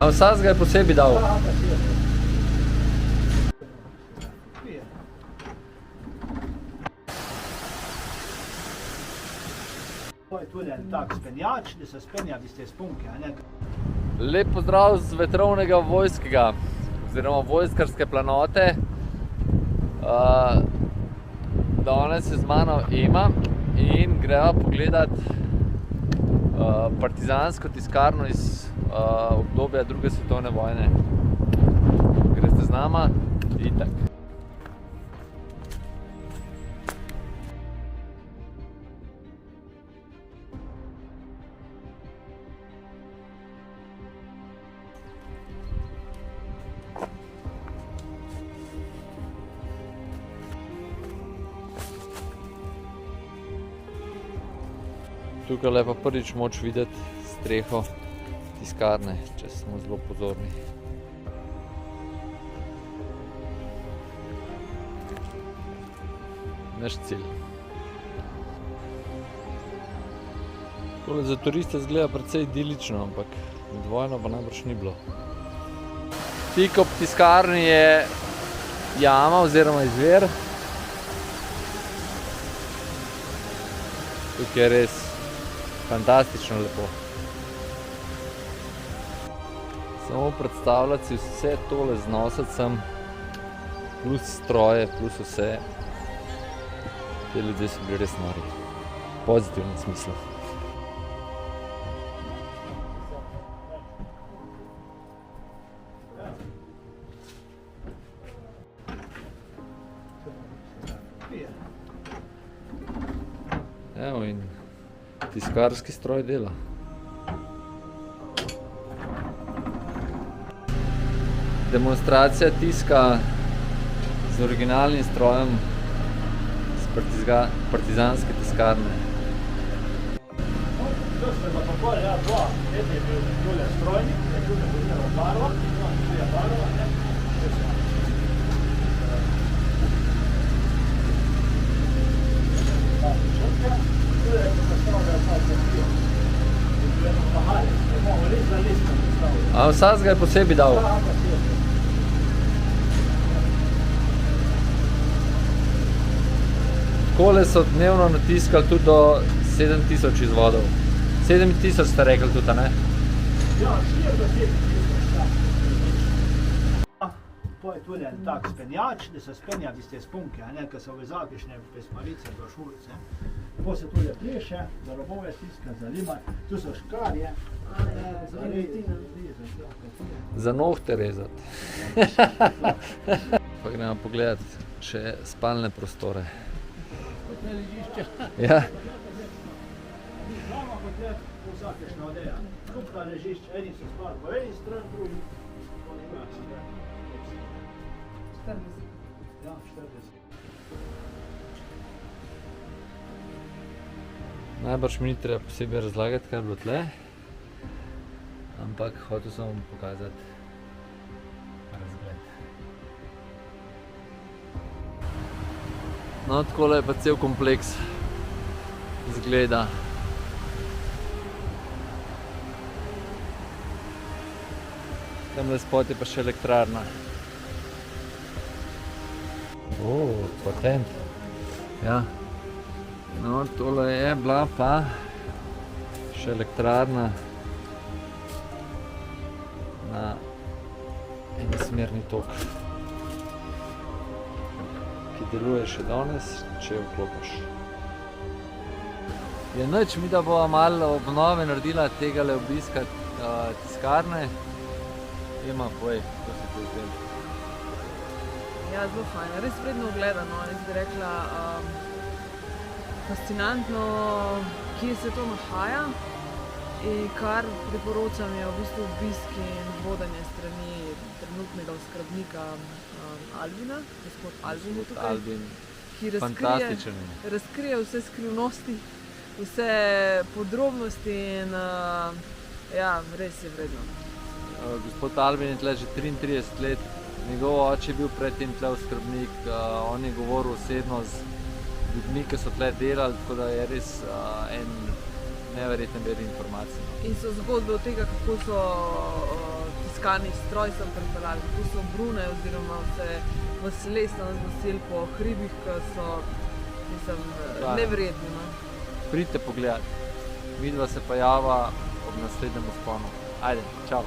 Vsak ga je posebej dal. To je tudi en tak spenjač, da se spenja tiste spunke, a ne? Lep pozdrav z vetrovnega vojskega, oziroma vojskarske planote. Danes je z mano Ema in greva pogledat partizansko tiskarno iz obdobja druge svetovne vojne. Greste z nama? Itak. Tukaj je pa prvič moč videti streho tiskarne, če smo zelo pozorni. Naš cilj. Tole za turiste izgleda precej idilično, ampak med vojno pa najbrž ni bilo. Tik ob tiskarni je jama oziroma izvir. Tukaj je res fantastično lepo. Samo predstavljati si vse tole znositi sem, plus stroje, plus vse. Te ljudje so bili res nori. V pozitivnem smislu. Evo in tiskarski stroj dela. Demonstracija tiska z originalnim strojem z partizanske tiskarne. To ste pa popoli, ja, dva. Eden je bil tule strojnik, je tule bila barva, tu je barva, ne? A vsak ga je posebej dal. Takole so dnevno natiskali tudi do 7000 izvodov. 7000 ste rekli tudi, a ne? Ja, 4000. To je tudi en tak spenjač, da se spenja tiste spunke, a ne, ko so vezakešne pesmarice, brošurice. To se tudi pleše, za robove stiska, za limar, tu so škarje. Za nohte rezati. Pa gremo pogledati še spalne prostore. Kot ne ležišče. Ja. Znamo kot je vsakešna odeja. Skupna ležišče, eni so spali po eni strani, drugi po drugi strani. 40. Ja, 40. Najbrž mi ni treba posebej razlagati, kaj je bilo tle, ampak hotel sem vam pokazati razgled. No, takole je pa cel kompleks izgleda. Tamle spod je pa še elektrarna. Patent. Ja. No, tole je bila pa še elektrarna na enosmerni tok, ki deluje še danes, če jo vklopiš. Je nič, mi da bova malo obnove naredila tegale obiska tiskarne. Ema, povej, kako se to izgleda? Ja, zelo fajn, res vredno ogledano, jaz bi rekla, fascinantno, kje se to nahaja in kar priporočam je v bistvu obisk in vodenje strani trenutnega oskrbnika Albina, gospod Albin je tukaj, Albin, ki fantastičen. razkrije vse skrivnosti, vse podrobnosti in ja, res je vredno. Gospod Albin je tle že 33 let, njegov oče je bil predtem tle oskrbnik, on je govoril osebno z ljudmi, ki so tle delali, tako da je res neverjeten vir informacij. In so zgodbe od tega, kako so iskani stroj sem pripeljali. Tu so brune oziroma vse veselje so nas nosili po hribih, ki so nevredni. No. Pridite pogledat. Midva se pa java ob naslednjem vzponu. Ajde, čau.